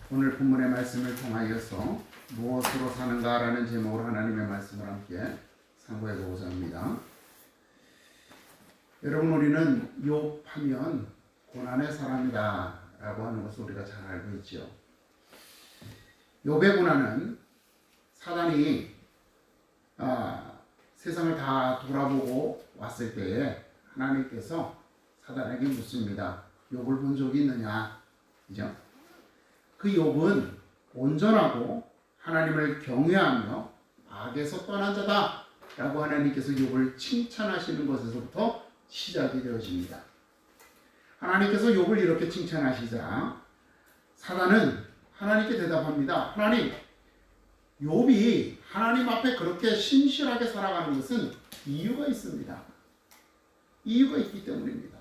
오늘 본문의 말씀을 통하여서 무엇으로 사는가라는 제목으로 하나님의 말씀을 함께 상고해 보고자 합니다. 여러분, 우리는 욥하면 고난의 사람이다 라고 하는 것을 우리가 잘 알고 있죠. 욥의 고난은 사단이 세상을 다 돌아보고 왔을 때에 하나님께서 사단에게 묻습니다. 욥을 본 적이 있느냐? 그죠? 그 욥은 온전하고 하나님을 경외하며 악에서 떠난 자다 라고 하나님께서 욥을 칭찬하시는 것에서부터 시작이 되어집니다. 하나님께서 욥을 이렇게 칭찬하시자 사단은 하나님께 대답합니다. 하나님, 욥이 하나님 앞에 그렇게 신실하게 살아가는 것은 이유가 있습니다. 이유가 있기 때문입니다.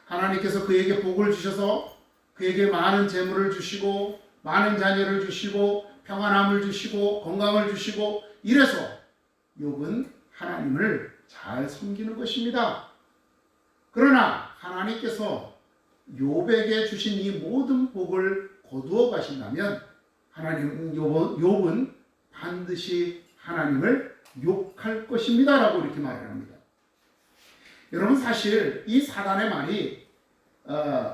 하나님께서 그에게 복을 주셔서 그에게 많은 재물을 주시고 많은 자녀를 주시고 평안함을 주시고 건강을 주시고 이래서 욥은 하나님을 잘 섬기는 것입니다. 그러나 하나님께서 욥에게 주신 이 모든 복을 거두어 가신다면 욥은 반드시 하나님을 욕할 것입니다 라고 이렇게 말을 합니다. 여러분, 사실 이 사단의 말이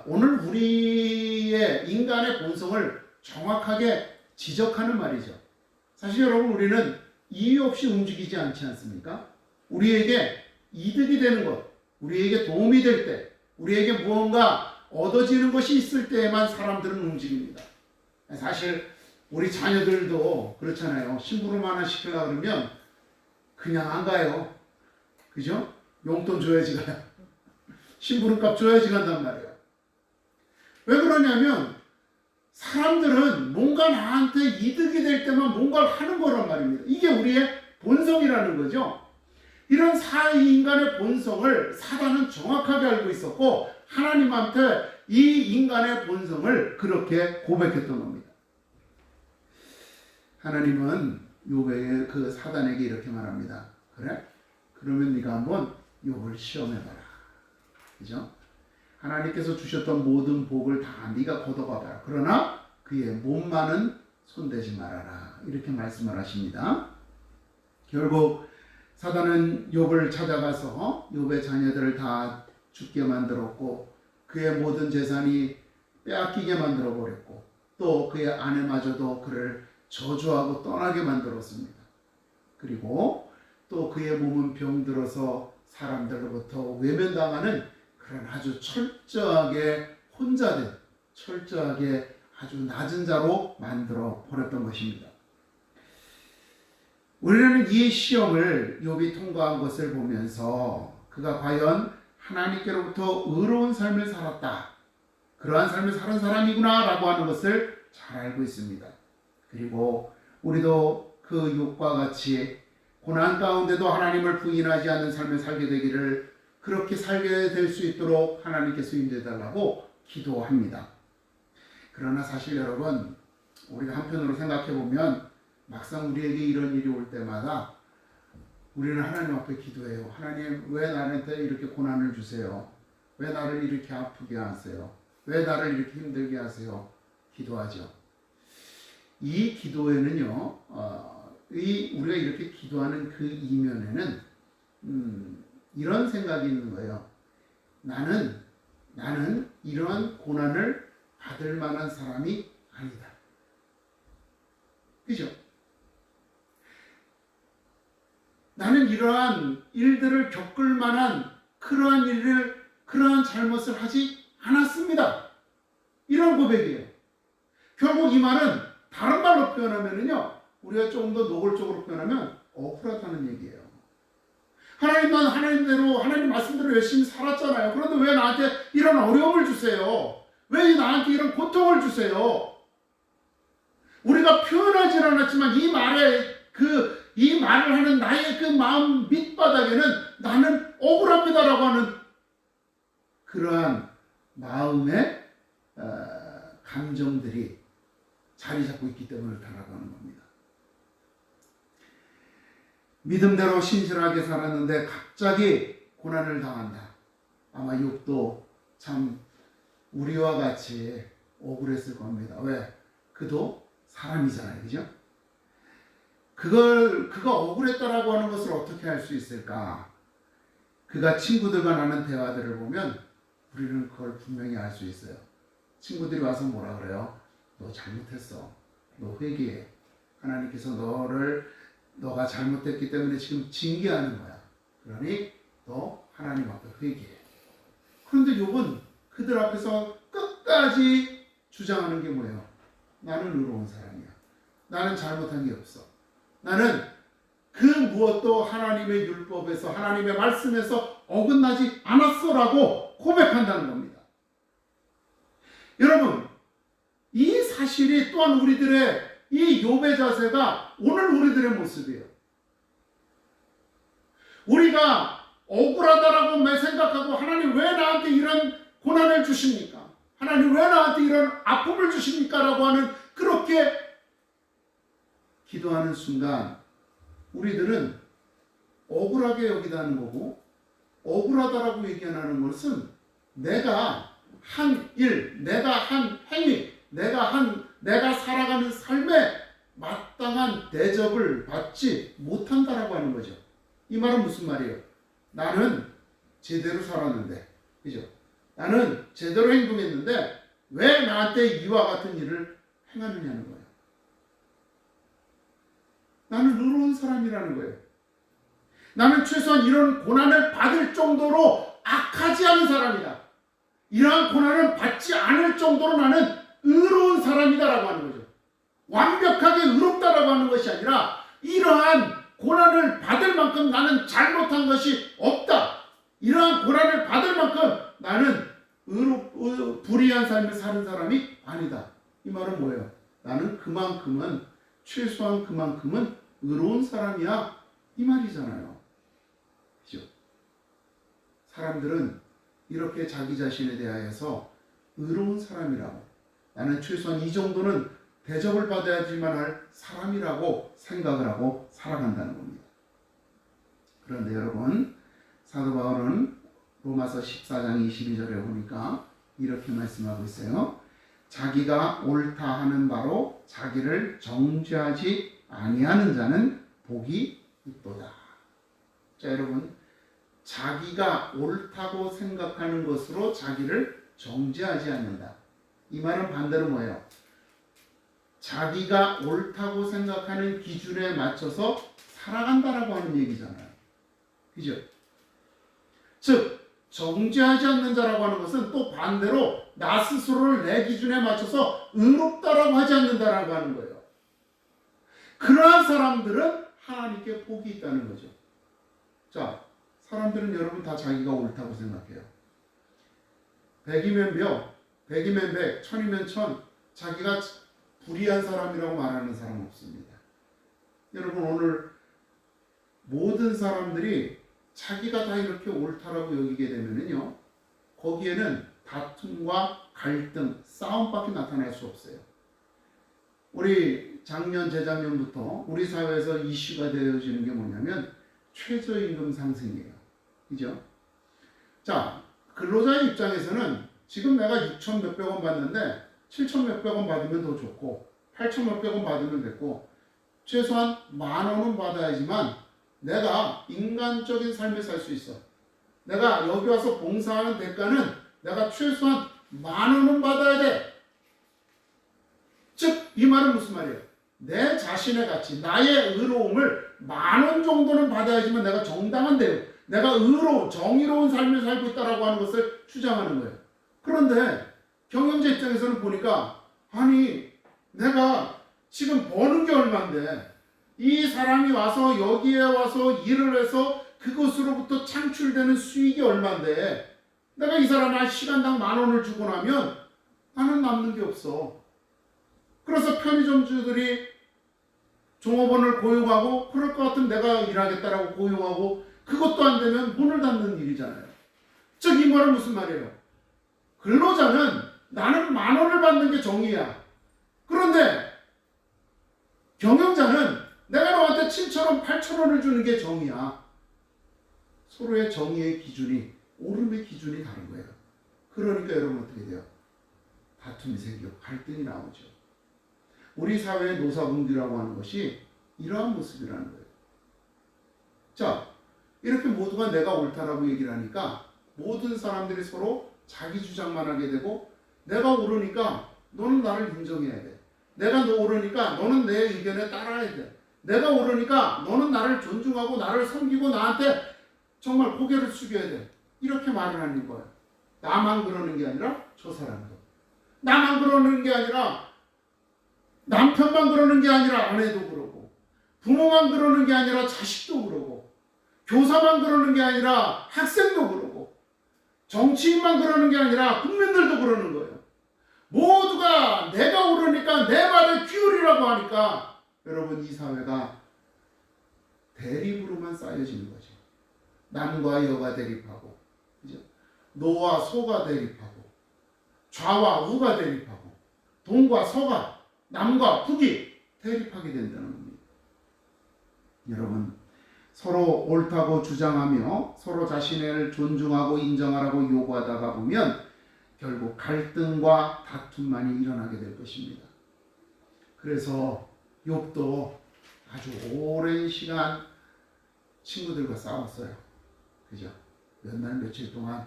오늘 우리의 인간의 본성을 정확하게 지적하는 말이죠. 사실 여러분, 우리는 이유 없이 움직이지 않지 않습니까? 우리에게 이득이 되는 것, 우리에게 도움이 될 때, 우리에게 무언가 얻어지는 것이 있을 때에만 사람들은 움직입니다. 사실 우리 자녀들도 그렇잖아요. 심부름 하나 시키려고 그러면 그냥 안 가요. 그죠? 용돈 줘야지 가요. 심부름값 줘야지 간단 말이에요. 왜 그러냐면 사람들은 뭔가 나한테 이득이 될 때만 뭔가를 하는 거란 말입니다. 이게 우리의 본성이라는 거죠. 이런 인간의 본성을 사단은 정확하게 알고 있었고 하나님한테 이 인간의 본성을 그렇게 고백했던 겁니다. 하나님은 욥에게 그 사단에게 이렇게 말합니다. 그래? 그러면 네가 한번 욥을 시험해봐라. 그죠? 하나님께서 주셨던 모든 복을 다 네가 걷어가봐라. 그러나 그의 몸만은 손대지 말아라. 이렇게 말씀을 하십니다. 결국 사단은 욥을 찾아가서 욥의 자녀들을 다 죽게 만들었고 그의 모든 재산이 빼앗기게 만들어버렸고 또 그의 아내마저도 그를 저주하고 떠나게 만들었습니다. 그리고 또 그의 몸은 병들어서 사람들로부터 외면당하는 그런 아주 철저하게 혼자된, 철저하게 아주 낮은 자로 만들어 버렸던 것입니다. 우리는 이 시험을 욥이 통과한 것을 보면서 그가 과연 하나님께로부터 의로운 삶을 살았다, 그러한 삶을 사는 사람이구나 라고 하는 것을 잘 알고 있습니다. 그리고 우리도 그 욥과 같이 고난 가운데도 하나님을 부인하지 않는 삶을 살게 되기를, 그렇게 살게 될 수 있도록 하나님께서 인도해달라고 기도합니다. 그러나 사실 여러분, 우리가 한편으로 생각해 보면 막상 우리에게 이런 일이 올 때마다 우리는 하나님 앞에 기도해요. 하나님, 왜 나한테 이렇게 고난을 주세요? 왜 나를 이렇게 아프게 하세요? 왜 나를 이렇게 힘들게 하세요? 기도하죠. 이 기도에는요, 우리가 이렇게 기도하는 그 이면에는 이런 생각이 있는 거예요. 나는 이러한 고난을 받을 만한 사람이 아니다. 그죠? 나는 이러한 일들을 겪을 만한 그러한 잘못을 하지 않았습니다. 이런 고백이에요. 결국 이 말은 다른 말로 표현하면은요, 우리가 조금 더 노골적으로 표현하면 억울하다는 얘기예요. 하나님만 하나님대로, 하나님 말씀대로 열심히 살았잖아요. 그런데 왜 나한테 이런 어려움을 주세요? 왜 나한테 이런 고통을 주세요? 우리가 표현하지 않았지만 이 말을 하는 나의 그 마음 밑바닥에는 나는 억울합니다라고 하는 그러한 마음의 감정들이 자리 잡고 있기 때문에 그렇다고 하는 겁니다. 믿음대로 신실하게 살았는데 갑자기 고난을 당한다. 아마 욥도 참 우리와 같이 억울했을 겁니다. 왜? 그도 사람이잖아요. 그죠? 그가 억울했다라고 하는 것을 어떻게 할 수 있을까? 그가 친구들과 나눈 대화들을 보면 우리는 그걸 분명히 알 수 있어요. 친구들이 와서 뭐라 그래요? 너 잘못했어. 너 회개해. 하나님께서 너가 잘못했기 때문에 지금 징계하는 거야. 그러니 너 하나님 앞에 회개해. 그런데 욥은 그들 앞에서 끝까지 주장하는 게 뭐예요? 나는 의로운 사람이야. 나는 잘못한 게 없어. 나는 그 무엇도 하나님의 율법에서 하나님의 말씀에서 어긋나지 않았어라고 고백한다는 겁니다. 여러분, 이 사실이 또한 우리들의 이 욥의 자세가 오늘 우리들의 모습이에요. 우리가 억울하다라고 생각하고 하나님 왜 나한테 이런 고난을 주십니까? 하나님 왜 나한테 이런 아픔을 주십니까? 라고 하는 그렇게 기도하는 순간 우리들은 억울하게 여기다는 거고 억울하다라고 얘기하는 것은 내가 한 일, 내가 한 행위, 내가 살아가는 삶에 마땅한 대접을 받지 못한다라고 하는 거죠. 이 말은 무슨 말이에요? 나는 제대로 살았는데, 그죠? 나는 제대로 행동했는데 왜 나한테 이와 같은 일을 행하느냐는 거예요. 나는 의로운 사람이라는 거예요. 나는 최소한 이런 고난을 받을 정도로 악하지 않은 사람이다. 이러한 고난을 받지 않을 정도로 나는 의로운 사람이다라고 하는 거죠. 완벽하게 의롭다라고 하는 것이 아니라 이러한 고난을 받을 만큼 나는 잘못한 것이 없다. 이러한 고난을 받을 만큼 나는 불의한 삶을 사는 사람이 아니다. 이 말은 뭐예요? 나는 그만큼은 최소한 그만큼은 의로운 사람이야. 이 말이잖아요. 그죠? 사람들은 이렇게 자기 자신에 대하여서 의로운 사람이라고 나는 최소한 이 정도는 대접을 받아야지만 할 사람이라고 생각을 하고 살아간다는 겁니다. 그런데 여러분 사도 바울은 로마서 14장 22절에 보니까 이렇게 말씀하고 있어요. 자기가 옳다 하는 바로 자기를 정죄하지 아니하는 자는 복이 있도다. 자 여러분 자기가 옳다고 생각하는 것으로 자기를 정죄하지 않는다. 이 말은 반대로 뭐예요? 자기가 옳다고 생각하는 기준에 맞춰서 살아간다라고 하는 얘기잖아요. 그죠? 즉 정죄하지 않는 자라고 하는 것은 또 반대로 나 스스로를 내 기준에 맞춰서 의롭다라고 하지 않는다라고 하는 거예요. 그러한 사람들은 하나님께 복이 있다는 거죠. 자, 사람들은 여러분 다 자기가 옳다고 생각해요. 100이면 몇, 100이면 100, 1000이면 1000, 자기가 불의한 사람이라고 말하는 사람 없습니다. 여러분 오늘 모든 사람들이 자기가 다 이렇게 옳다라고 여기게 되면은요, 거기에는 다툼과 갈등, 싸움밖에 나타날 수 없어요. 우리 작년, 재작년부터 우리 사회에서 이슈가 되어지는 게 뭐냐면 최저임금 상승이에요. 그죠? 자, 근로자의 입장에서는 지금 내가 6천 몇백 원 받는데 7천 몇백 원 받으면 더 좋고 8천 몇백 원 받으면 됐고 최소한 10,000원은 받아야지만 내가 인간적인 삶을 살 수 있어. 내가 여기 와서 봉사하는 대가는 내가 최소한 10,000원은 받아야 돼. 즉, 이 말은 무슨 말이에요? 내 자신의 가치, 나의 의로움을 10,000원 정도는 받아야지만 내가 정당한 대우, 내가 정의로운 삶을 살고 있다라고 하는 것을 주장하는 거예요. 그런데 경영자 입장에서는 보니까 아니 내가 지금 버는 게 얼만데 이 사람이 와서 여기에 와서 일을 해서 그것으로부터 창출되는 수익이 얼만데 내가 이 사람한테 시간당 10,000원을 주고 나면 나는 남는 게 없어. 그래서 편의점주들이 종업원을 고용하고 그럴 것 같으면 내가 일하겠다라고 고용하고 그것도 안 되면 문을 닫는 일이잖아요. 즉 이 말은 무슨 말이에요? 근로자는 나는 10,000원을 받는 게 정의야. 그런데 경영자는 내가 너한테 7,000원, 8,000원을 주는 게 정의야. 서로의 정의의 기준이, 옳음의 기준이 다른 거예요. 그러니까 여러분 어떻게 돼요? 다툼이 생기고 갈등이 나오죠. 우리 사회의 노사분규라고 하는 것이 이러한 모습이라는 거예요. 자, 이렇게 모두가 내가 옳다라고 얘기를 하니까 모든 사람들이 서로 자기 주장만 하게 되고, 내가 옳으니까 너는 나를 인정해야 돼. 내가 너 옳으니까 너는 내 의견에 따라야 돼. 내가 옳으니까 너는 나를 존중하고 나를 섬기고 나한테 정말 고개를 숙여야 돼. 이렇게 말을 하는 거예요. 나만 그러는 게 아니라 저 사람도. 나만 그러는 게 아니라 남편만 그러는 게 아니라 아내도 그러고, 부모만 그러는 게 아니라 자식도 그러고, 교사만 그러는 게 아니라 학생도 그러고, 정치인만 그러는 게 아니라 국민들도 그러는 거예요. 모두가 내가 옳으니까 내 말에 기울이라고 하니까 여러분, 이 사회가 대립으로만 쌓여지는 거죠. 남과 여가 대립하고, 그죠? 노와 소가 대립하고, 좌와 우가 대립하고, 동과 서가, 남과 북이 대립하게 된다는 겁니다. 여러분, 서로 옳다고 주장하며 서로 자신을 존중하고 인정하라고 요구하다가 보면 결국 갈등과 다툼만이 일어나게 될 것입니다. 그래서 욥도 아주 오랜 시간 친구들과 싸웠어요. 그죠? 몇 날 며칠 동안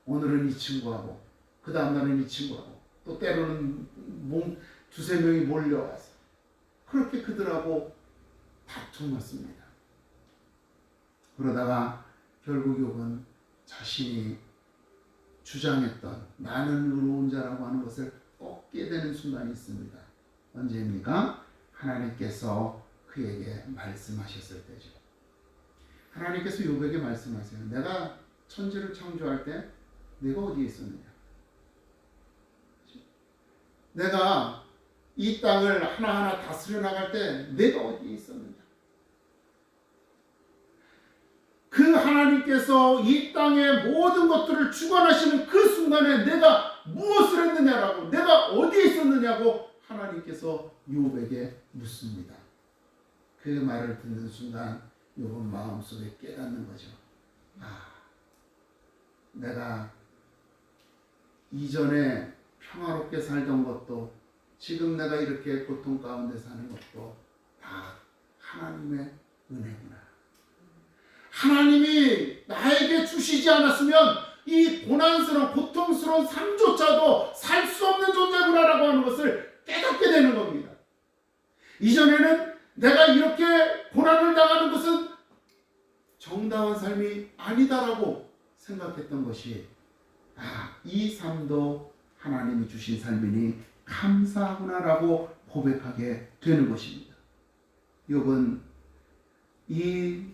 오늘은 이 친구하고 그 다음 날은 이 친구하고 또 때로는 두세 명이 몰려와서 그렇게 그들하고 다투었습니다. 그러다가 결국 욥은 자신이 주장했던 나는 의로운 자라고 하는 것을 꺾게 되는 순간이 있습니다. 언제입니까? 하나님께서 그에게 말씀하셨을 때죠. 하나님께서 욥에게 말씀하세요. 내가 천지를 창조할 때 내가 어디에 있었느냐? 내가 이 땅을 하나하나 다스려 나갈 때 내가 어디에 있었느냐? 그 하나님께서 이 땅의 모든 것들을 주관하시는 그 순간에 내가 무엇을 했느냐라고, 내가 어디에 있었느냐고 하나님께서 욥에게 묻습니다. 그 말을 듣는 순간 욥은 마음속에 깨닫는 거죠. 내가 이전에 평화롭게 살던 것도, 지금 내가 이렇게 고통 가운데 사는 것도 다 하나님의 은혜구나. 하나님이 나에게 주시지 않았으면 이 고난스러운 고통스러운 삶조차도 살 수 없는 존재구나라고 하는 것을 깨닫게 되는 겁니다. 이전에는 내가 이렇게 고난을 당하는 것은 정당한 삶이 아니다라고 생각했던 것이, 이 삶도 하나님이 주신 삶이니 감사하구나라고 고백하게 되는 것입니다. 욥은 이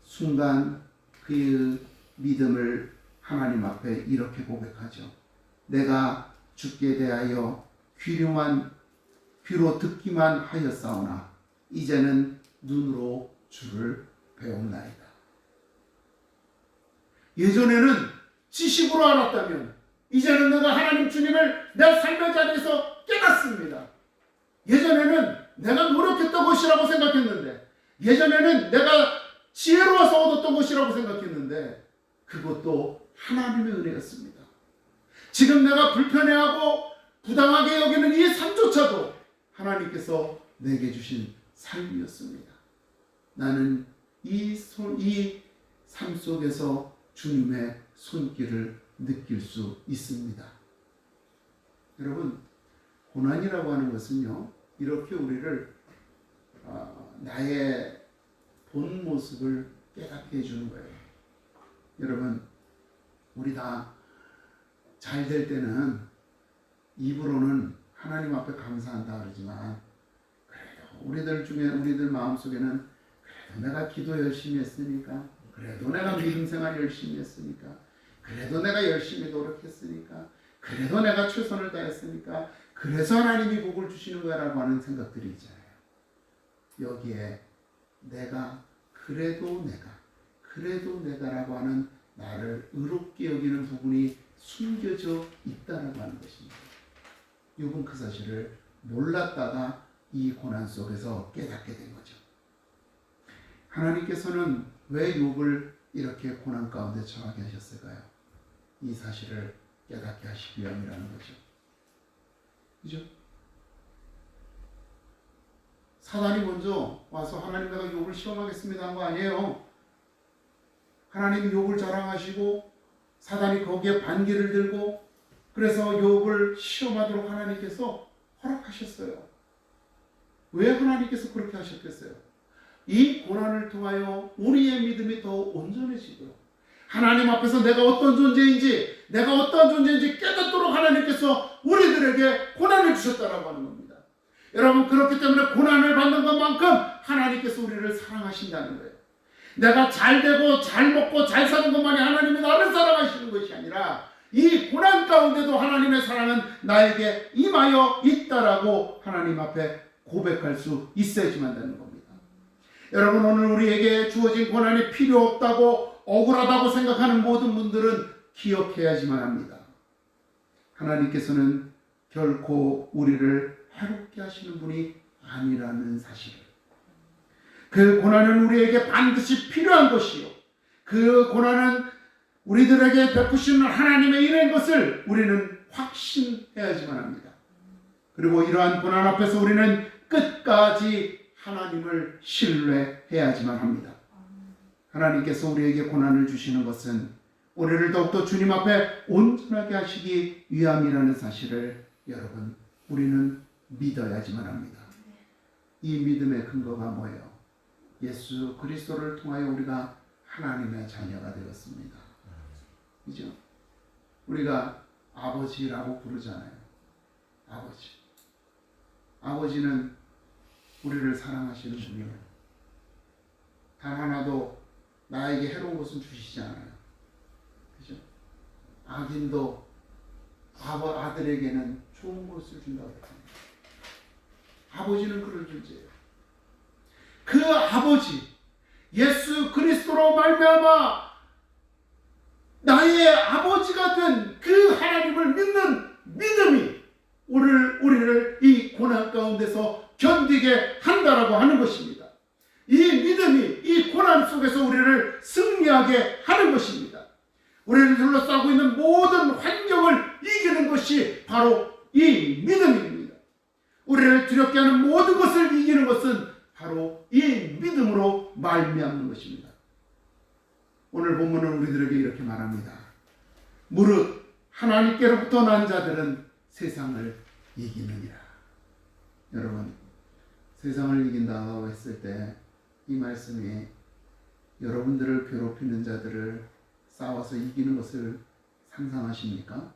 순간 그 믿음을 하나님 앞에 이렇게 고백하죠. 내가 주께 대하여 귀로 듣기만 하였사오나 이제는 눈으로 주를 배웠나이다. 예전에는 지식으로 알았다면 이제는 내가 하나님 주님을 내 삶의 자리에서 깨닫습니다. 예전에는 내가 노력했던 것이라고 생각했는데, 예전에는 내가 지혜로워서 얻었던 것이라고 생각했는데 그것도 하나님의 은혜였습니다. 지금 내가 불편해하고 부당하게 여기는 이 삶조차도 하나님께서 내게 주신 삶이었습니다. 나는 이 삶 속에서 주님의 손길을 느낄 수 있습니다. 여러분, 고난이라고 하는 것은요, 이렇게 우리를 나의 본 모습을 깨닫게 해주는 거예요. 여러분, 우리 다 잘 될 때는 입으로는 하나님 앞에 감사한다 그러지만, 그래도 우리들 마음속에는 그래도 내가 기도 열심히 했으니까, 그래도 내가 믿음 생활 열심히 했으니까, 그래도 내가 열심히 노력했으니까, 그래도 내가 최선을 다했으니까, 그래서 하나님이 복을 주시는 거야라고 하는 생각들이 있잖아요. 여기에 그래도 내가라고 하는 나를 의롭게 여기는 부분이 숨겨져 있다라고 하는 것입니다. 욥은 그 사실을 몰랐다가 이 고난 속에서 깨닫게 된 거죠. 하나님께서는 왜 욥을 이렇게 고난 가운데 처하게 하셨을까요? 이 사실을 깨닫게 하시기 위함이라는 거죠. 그죠? 사단이 먼저 와서 하나님 내가 욥을 시험하겠습니다 한 거 아니에요. 하나님이 욥을 자랑하시고 사단이 거기에 반기를 들고 그래서 욥을 시험하도록 하나님께서 허락하셨어요. 왜 하나님께서 그렇게 하셨겠어요? 이 고난을 통하여 우리의 믿음이 더 온전해지도록 하나님 앞에서 내가 어떤 존재인지 내가 어떤 존재인지 깨닫도록 하나님께서 우리들에게 고난을 주셨다라고 하는 겁니다. 여러분 그렇기 때문에 고난을 받는 것만큼 하나님께서 우리를 사랑하신다는 거예요. 내가 잘 되고 잘 먹고 잘 사는 것만이 하나님이 나를 사랑하시는 것이 아니라 이 고난 가운데도 하나님의 사랑은 나에게 임하여 있다라고 하나님 앞에 고백할 수 있어야지만 되는 겁니다. 여러분 오늘 우리에게 주어진 고난이 필요 없다고 억울하다고 생각하는 모든 분들은 기억해야지만 합니다. 하나님께서는 결코 우리를 해롭게 하시는 분이 아니라는 사실을, 그 고난은 우리에게 반드시 필요한 것이요 그 고난은 우리들에게 베푸시는 하나님의 일인 것을 우리는 확신해야지만 합니다. 그리고 이러한 고난 앞에서 우리는 끝까지 하나님을 신뢰해야지만 합니다. 하나님께서 우리에게 고난을 주시는 것은 우리를 더욱더 주님 앞에 온전하게 하시기 위함이라는 사실을 여러분 우리는 믿어야지만 합니다. 이 믿음의 근거가 뭐예요? 예수 그리스도를 통하여 우리가 하나님의 자녀가 되었습니다. 그죠? 우리가 아버지라고 부르잖아요. 아버지. 아버지는 우리를 사랑하시는 분이에요. 단 하나도 나에게 해로운 것은 주시지 않아요. 그죠? 악인도 아들에게는 좋은 것을 준다고 했잖아요. 아버지는 그런 존재예요. 그 아버지 예수 그리스도로 말미암아 나의 아버지가 된 그 하나님을 믿는 믿음이 우리를 이 고난 가운데서 견디게 한다라고 하는 것입니다. 이 믿음이 이 고난 속에서 우리를 승리하게 하는 것입니다. 우리를 둘러싸고 있는 모든 환경을 이기는 것이 바로 이 믿음입니다. 우리를 두렵게 하는 모든 것을 이기는 것은 바로 이 믿음으로 말미암는 것입니다. 오늘 본문은 우리들에게 이렇게 말합니다. 무릇 하나님께로부터 난 자들은 세상을 이기느니라. 여러분 세상을 이긴다고 했을 때 이 말씀이 여러분들을 괴롭히는 자들을 싸워서 이기는 것을 상상하십니까?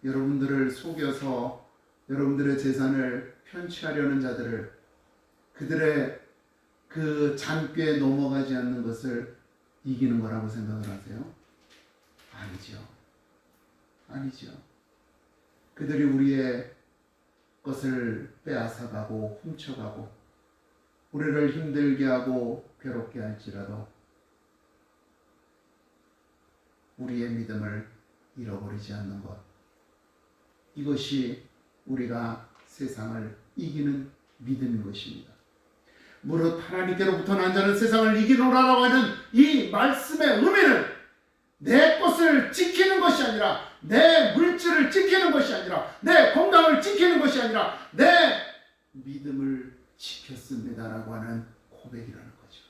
여러분들을 속여서 여러분들의 재산을 편취하려는 자들을 그들의 그 잔꾀에 넘어가지 않는 것을 이기는 거라고 생각을 하세요? 아니죠. 아니죠. 그들이 우리의 것을 빼앗아가고 훔쳐가고 우리를 힘들게 하고 괴롭게 할지라도 우리의 믿음을 잃어버리지 않는 것, 이것이 우리가 세상을 이기는 믿음인 것입니다. 무릇 하나님께로부터 난 자는 세상을 이기노라라고 하는 이 말씀의 의미는 내 것을 지키는 것이 아니라, 내 물질을 지키는 것이 아니라, 내 건강을 지키는 것이 아니라 내 믿음을 지켰습니다라고 하는 고백이라는 거죠.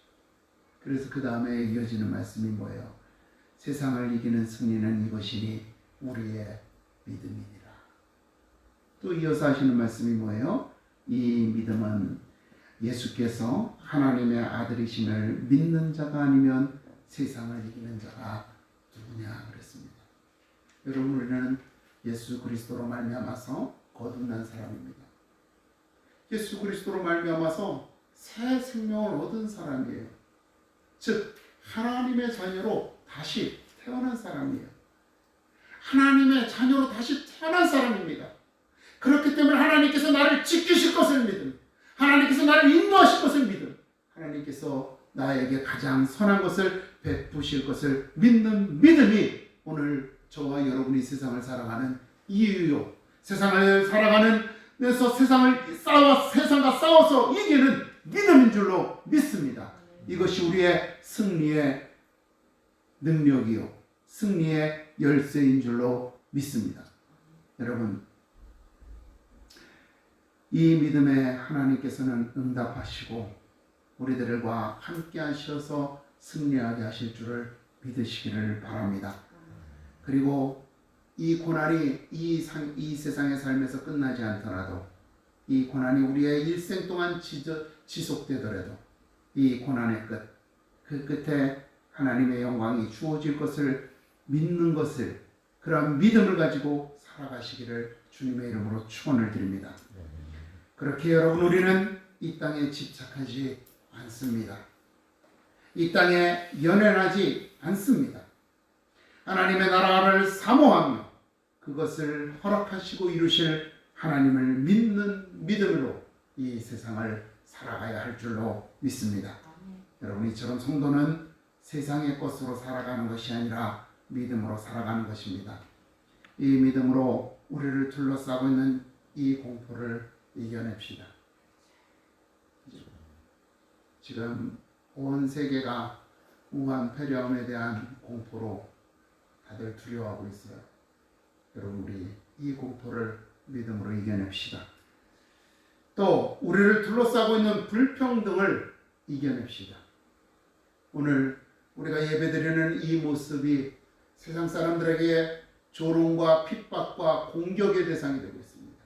그래서 그 다음에 이어지는 말씀이 뭐예요? 세상을 이기는 승리는 이것이니 우리의 믿음이니라. 또 이어서 하시는 말씀이 뭐예요? 이 믿음은 예수께서 하나님의 아들이심을 믿는 자가 아니면 세상을 이기는 자가 누구냐 그랬습니다. 여러분 우리는 예수 그리스도로 말미암아서 거듭난 사람입니다. 예수 그리스도로 말미암아서 새 생명을 얻은 사람이에요. 즉 하나님의 자녀로 다시 태어난 사람이에요. 하나님의 자녀로 다시 태어난 사람입니다. 그렇기 때문에 하나님께서 나를 지키실 것을 믿음, 하나님께서 나를 인도하실 것을 믿음, 하나님께서 나에게 가장 선한 것을 베푸실 것을 믿는 믿음이 오늘 저와 여러분이 세상을 살아가는 이유요, 세상을 살아가는 그래서 세상과 싸워서 이기는 믿음인 줄로 믿습니다. 이것이 우리의 승리의 능력이요, 승리의 열쇠인 줄로 믿습니다. 여러분 이 믿음에 하나님께서는 응답하시고 우리들과 함께 하셔서 승리하게 하실 줄을 믿으시기를 바랍니다. 그리고 이 고난이 이 세상의 삶에서 끝나지 않더라도, 이 고난이 우리의 일생 동안 지속되더라도 이 고난의 그 끝에 하나님의 영광이 주어질 것을 믿는 것을, 그런 믿음을 가지고 살아가시기를 주님의 이름으로 축원을 드립니다. 그렇게 여러분, 우리는 이 땅에 집착하지 않습니다. 이 땅에 연연하지 않습니다. 하나님의 나라를 사모하며 그것을 허락하시고 이루실 하나님을 믿는 믿음으로 이 세상을 살아가야 할 줄로 믿습니다. 여러분, 이처럼 성도는 세상의 것으로 살아가는 것이 아니라 믿음으로 살아가는 것입니다. 이 믿음으로 우리를 둘러싸고 있는 이 공포를 이겨냅시다. 지금 온 세계가 우한 폐렴에 대한 공포로 다들 두려워하고 있어요. 여러분, 우리 이 공포를 믿음으로 이겨냅시다. 또 우리를 둘러싸고 있는 불평등을 이겨냅시다. 오늘 우리가 예배드리는 이 모습이 세상 사람들에게 조롱과 핍박과 공격의 대상이 되고 있습니다.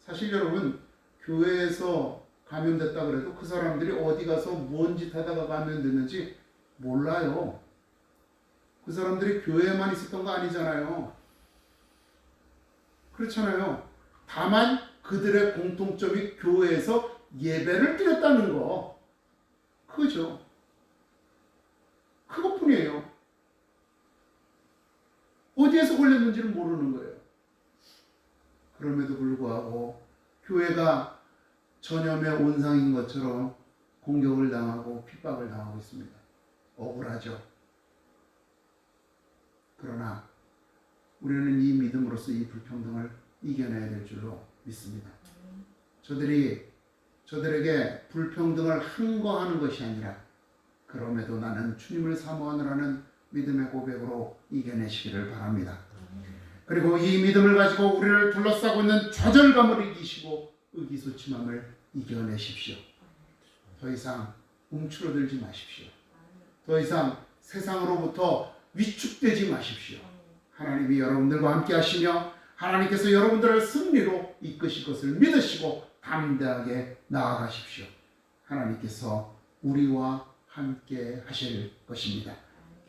사실 여러분, 교회에서 감염됐다 그래도 그 사람들이 어디 가서 뭔 짓 하다가 감염됐는지 몰라요. 그 사람들이 교회에만 있었던 거 아니잖아요. 그렇잖아요. 다만 그들의 공통점이 교회에서 예배를 드렸다는 거. 그죠? 그것뿐이에요. 어디에서 걸렸는지는 모르는 거예요. 그럼에도 불구하고 교회가 전염의 온상인 것처럼 공격을 당하고 핍박을 당하고 있습니다. 억울하죠. 그러나 우리는 이 믿음으로써 이 불평등을 이겨내야 될 줄로 믿습니다. 저들에게 불평등을 항거하는 것이 아니라, 그럼에도 나는 주님을 사모하느라는 믿음의 고백으로 이겨내시기를 바랍니다. 그리고 이 믿음을 가지고 우리를 둘러싸고 있는 좌절감을 이기시고 의기소침함을 이겨내십시오. 더 이상 움츠러들지 마십시오. 더 이상 세상으로부터 위축되지 마십시오. 하나님이 여러분들과 함께 하시며 하나님께서 여러분들을 승리로 이끄실 것을 믿으시고 담대하게 나아가십시오. 하나님께서 우리와 함께 하실 것입니다.